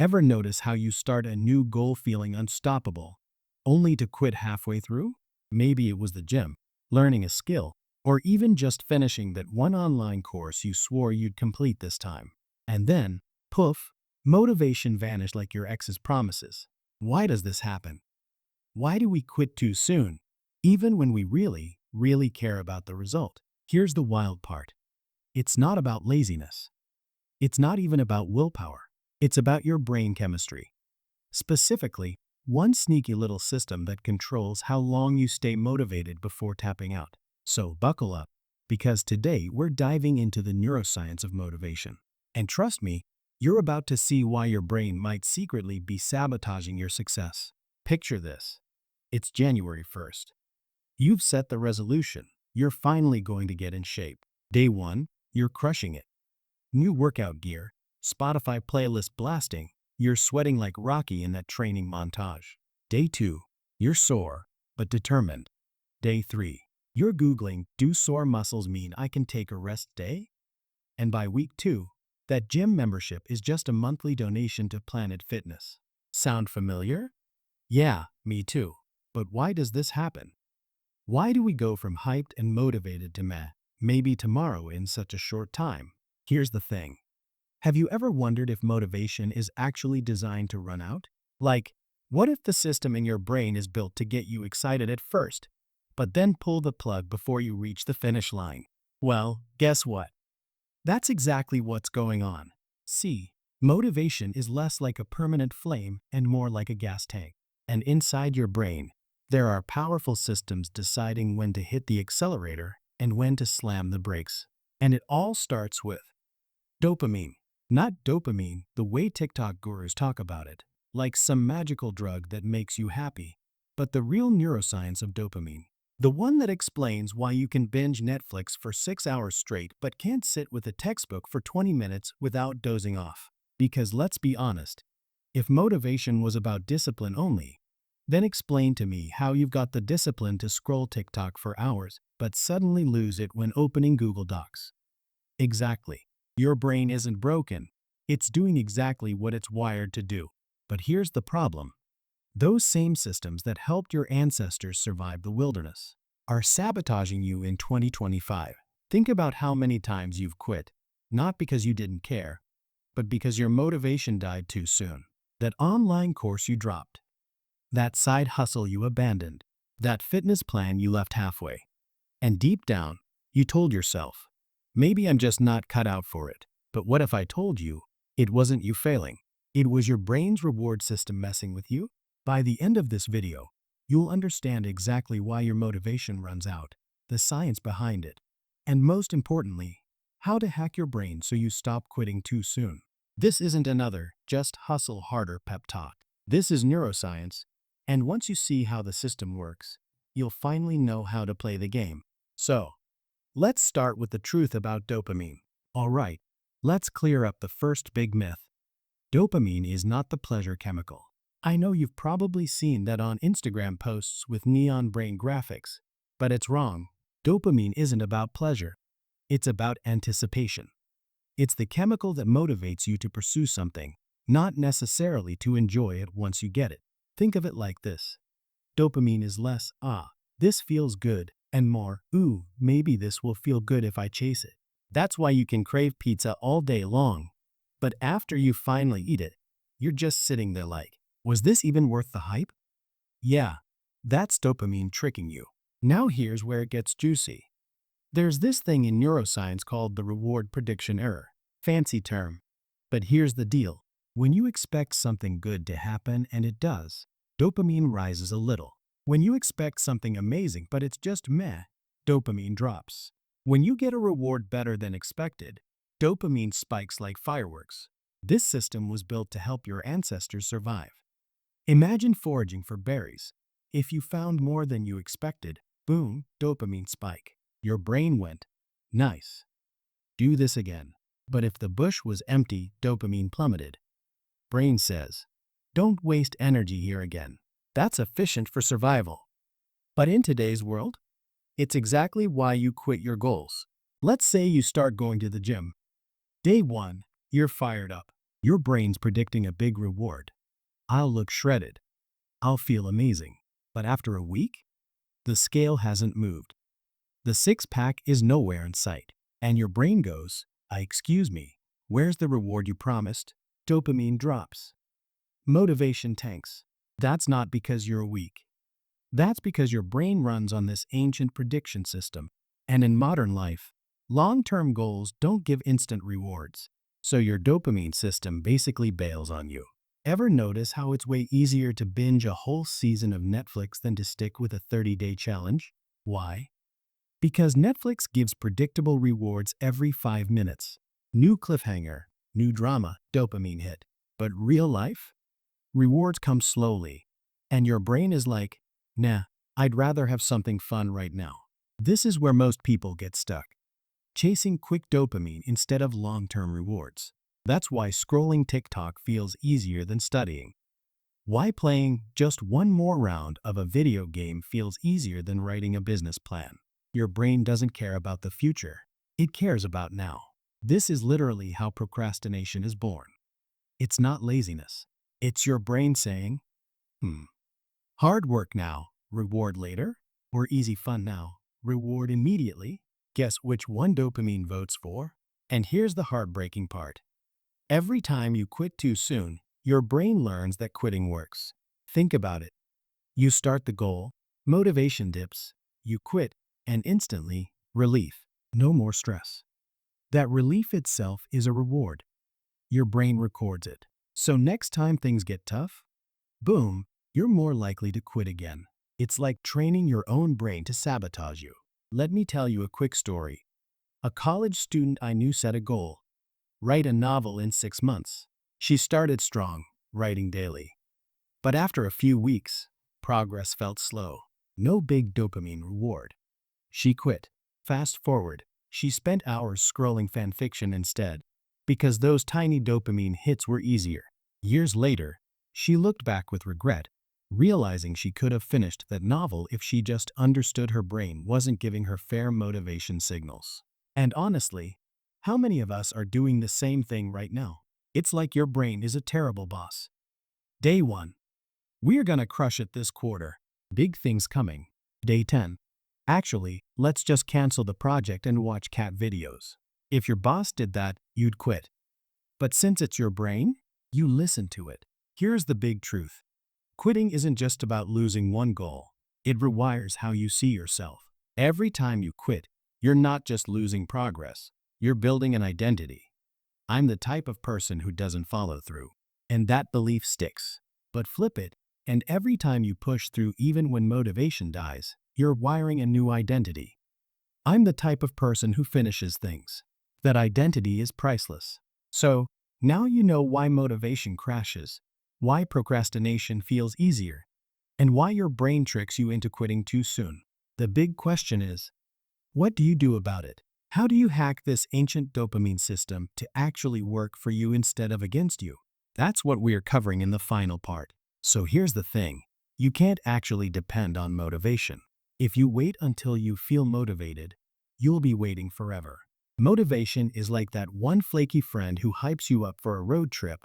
Ever notice how you start a new goal feeling unstoppable, only to quit halfway through? Maybe it was the gym, learning a skill, or even just finishing that one online course you swore you'd complete this time. And then, poof, motivation vanished like your ex's promises. Why does this happen? Why do we quit too soon, even when we really care about the result? Here's the wild part. It's not about laziness. It's not even about willpower. It's about your brain chemistry. Specifically, one sneaky little system that controls how long you stay motivated before tapping out. So buckle up, because today we're diving into the neuroscience of motivation. And trust me, you're about to see why your brain might secretly be sabotaging your success. Picture this. It's January 1st. You've set the resolution. You're finally going to get in shape. Day 1, you're crushing it. New workout gear, Spotify playlist blasting, you're sweating like Rocky in that training montage. Day 2, you're sore, but determined. Day 3, you're Googling, do sore muscles mean I can take a rest day? And by week 2, that gym membership is just a monthly donation to Planet Fitness. Sound familiar? Yeah, me too. But why does this happen? Why do we go from hyped and motivated to meh, maybe tomorrow in such a short time? Here's the thing. Have you ever wondered if motivation is actually designed to run out? Like, what if the system in your brain is built to get you excited at first, but then pull the plug before you reach the finish line? Well, guess what? That's exactly what's going on. See, motivation is less like a permanent flame and more like a gas tank. And inside your brain, there are powerful systems deciding when to hit the accelerator and when to slam the brakes. And it all starts with dopamine. Not dopamine the way TikTok gurus talk about it, like some magical drug that makes you happy, but the real neuroscience of dopamine. The one that explains why you can binge Netflix for 6 hours straight but can't sit with a textbook for 20 minutes without dozing off. Because let's be honest, if motivation was about discipline only, then explain to me how you've got the discipline to scroll TikTok for hours but suddenly lose it when opening Google Docs. Exactly. Your brain isn't broken. It's doing exactly what it's wired to do. But here's the problem. Those same systems that helped your ancestors survive the wilderness are sabotaging you in 2025. Think about how many times you've quit, not because you didn't care, but because your motivation died too soon. That online course you dropped, that side hustle you abandoned, that fitness plan you left halfway. And deep down, you told yourself, maybe I'm just not cut out for it. But what if I told you it wasn't you failing? It was your brain's reward system messing with you? By the end of this video, you'll understand exactly why your motivation runs out, the science behind it, and most importantly, how to hack your brain so you stop quitting too soon. This isn't another just hustle harder pep talk. This is neuroscience, and once you see how the system works, you'll finally know how to play the game. So, let's start with the truth about dopamine. All right, let's clear up the first big myth. Dopamine is not the pleasure chemical. I know you've probably seen that on Instagram posts with neon brain graphics, but it's wrong. Dopamine isn't about pleasure. It's about anticipation. It's the chemical that motivates you to pursue something, not necessarily to enjoy it once you get it. Think of it like this. Dopamine is less, this feels good, and more, maybe this will feel good if I chase it. That's why you can crave pizza all day long. But after you finally eat it, you're just sitting there like, was this even worth the hype? Yeah, that's dopamine tricking you. Now here's where it gets juicy. There's this thing in neuroscience called the reward prediction error. Fancy term. But here's the deal. When you expect something good to happen and it does, dopamine rises a little. When you expect something amazing but it's just meh, dopamine drops. When you get a reward better than expected, dopamine spikes like fireworks. This system was built to help your ancestors survive. Imagine foraging for berries. If you found more than you expected, boom, dopamine spike. Your brain went, nice. Do this again. But if the bush was empty, dopamine plummeted. Brain says, don't waste energy here again. That's efficient for survival. But in today's world, it's exactly why you quit your goals. Let's say you start going to the gym. Day 1, you're fired up. Your brain's predicting a big reward. I'll look shredded. I'll feel amazing. But after a week, the scale hasn't moved. The six-pack is nowhere in sight. And your brain goes, excuse me, where's the reward you promised? Dopamine drops. Motivation tanks. That's not because you're weak. That's because your brain runs on this ancient prediction system. And in modern life, long-term goals don't give instant rewards. So your dopamine system basically bails on you. Ever notice how it's way easier to binge a whole season of Netflix than to stick with a 30-day challenge? Why? Because Netflix gives predictable rewards every 5 minutes. New cliffhanger, new drama, dopamine hit. But real life? Rewards come slowly. And your brain is like, nah, I'd rather have something fun right now. This is where most people get stuck. Chasing quick dopamine instead of long-term rewards. That's why scrolling TikTok feels easier than studying. Why playing just one more round of a video game feels easier than writing a business plan. Your brain doesn't care about the future. It cares about now. This is literally how procrastination is born. It's not laziness. It's your brain saying, hard work now, reward later, or easy fun now, reward immediately. Guess which one dopamine votes for? And here's the heartbreaking part. Every time you quit too soon, your brain learns that quitting works. Think about it. You start the goal, motivation dips, you quit, and instantly, relief. No more stress. That relief itself is a reward. Your brain records it. So next time things get tough, boom, you're more likely to quit again. It's like training your own brain to sabotage you. Let me tell you a quick story. A college student I knew set a goal. Write a novel in 6 months. She started strong, writing daily. But after a few weeks, progress felt slow. No big dopamine reward. She quit. Fast forward, she spent hours scrolling fanfiction instead, because those tiny dopamine hits were easier. Years later, she looked back with regret, realizing she could have finished that novel if she just understood her brain wasn't giving her fair motivation signals. And honestly, how many of us are doing the same thing right now? It's like your brain is a terrible boss. Day 1. We're gonna crush it this quarter. Big things coming. Day 10. Actually, let's just cancel the project and watch cat videos. If your boss did that, you'd quit. But since it's your brain, you listen to it. Here's the big truth. Quitting isn't just about losing one goal. It rewires how you see yourself. Every time you quit, you're not just losing progress. You're building an identity. I'm the type of person who doesn't follow through. And that belief sticks. But flip it, and every time you push through even when motivation dies, you're wiring a new identity. I'm the type of person who finishes things. That identity is priceless. So, now you know why motivation crashes, why procrastination feels easier, and why your brain tricks you into quitting too soon. The big question is, what do you do about it? How do you hack this ancient dopamine system to actually work for you instead of against you? That's what we're covering in the final part. So here's the thing. You can't actually depend on motivation. If you wait until you feel motivated, you'll be waiting forever. Motivation is like that one flaky friend who hypes you up for a road trip,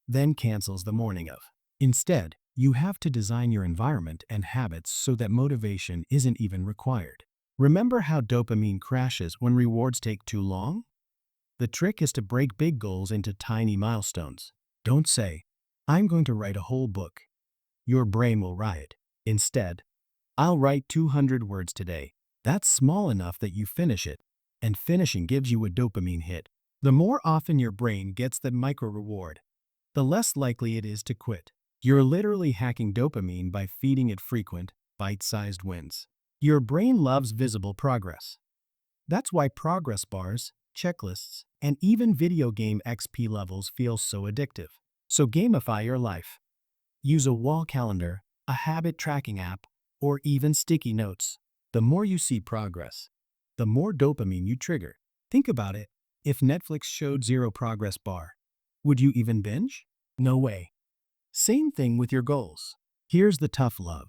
then cancels the morning of. Instead, you have to design your environment and habits so that motivation isn't even required. Remember how dopamine crashes when rewards take too long? The trick is to break big goals into tiny milestones. Don't say, I'm going to write a whole book. Your brain will riot. Instead, I'll write 200 words today. That's small enough that you finish it, and finishing gives you a dopamine hit. The more often your brain gets that micro reward, the less likely it is to quit. You're literally hacking dopamine by feeding it frequent, bite-sized wins. Your brain loves visible progress. That's why progress bars, checklists, and even video game XP levels feel so addictive. So gamify your life. Use a wall calendar, a habit tracking app, or even sticky notes. The more you see progress, the more dopamine you trigger. Think about it. If Netflix showed zero progress bar, would you even binge? No way. Same thing with your goals. Here's the tough love.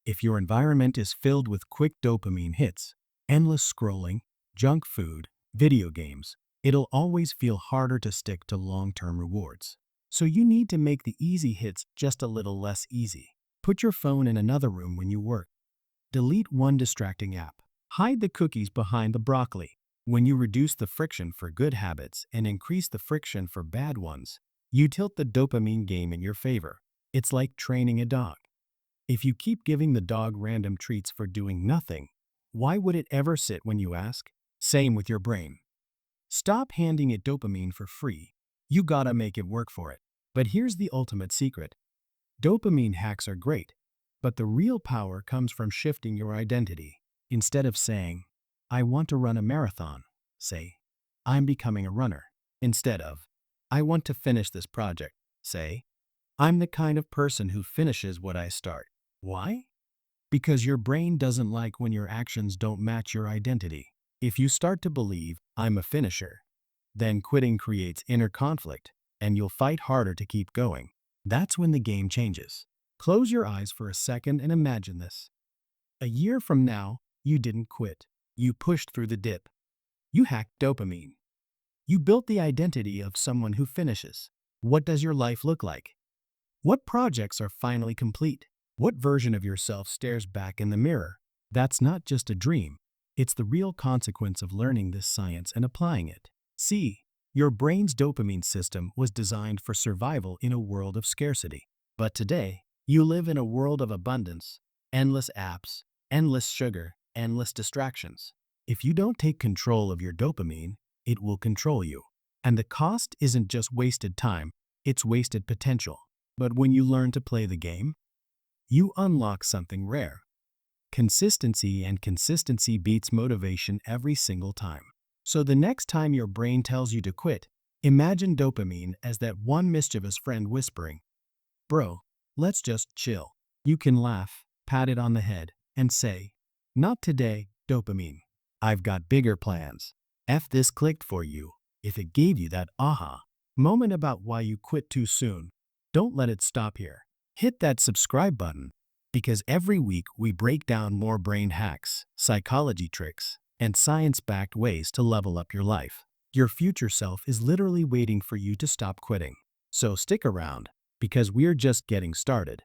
If your environment is filled with quick dopamine hits, endless scrolling, junk food, video games, it'll always feel harder to stick to long-term rewards. So you need to make the easy hits just a little less easy. Put your phone in another room when you work. Delete one distracting app. Hide the cookies behind the broccoli. When you reduce the friction for good habits and increase the friction for bad ones, you tilt the dopamine game in your favor. It's like training a dog. If you keep giving the dog random treats for doing nothing, why would it ever sit when you ask? Same with your brain. Stop handing it dopamine for free. You gotta make it work for it. But here's the ultimate secret. Dopamine hacks are great, but the real power comes from shifting your identity. Instead of saying, I want to run a marathon, say, I'm becoming a runner. Instead of, I want to finish this project, say, I'm the kind of person who finishes what I start. Why? Because your brain doesn't like when your actions don't match your identity. If you start to believe, I'm a finisher, then quitting creates inner conflict, and you'll fight harder to keep going. That's when the game changes. Close your eyes for a second and imagine this. A year from now, you didn't quit. You pushed through the dip. You hacked dopamine. You built the identity of someone who finishes. What does your life look like? What projects are finally complete? What version of yourself stares back in the mirror? That's not just a dream. It's the real consequence of learning this science and applying it. See, your brain's dopamine system was designed for survival in a world of scarcity. But today, you live in a world of abundance, endless apps, endless sugar, endless distractions. If you don't take control of your dopamine, it will control you. And the cost isn't just wasted time, it's wasted potential. But when you learn to play the game, you unlock something rare. Consistency, and consistency beats motivation every single time. So the next time your brain tells you to quit, imagine dopamine as that one mischievous friend whispering, Bro, let's just chill. You can laugh, pat it on the head, and say, Not today, dopamine. I've got bigger plans. F this clicked for you. If it gave you that aha moment about why you quit too soon, don't let it stop here. Hit that subscribe button, because every week we break down more brain hacks, psychology tricks, and science-backed ways to level up your life. Your future self is literally waiting for you to stop quitting. So stick around, because we're just getting started.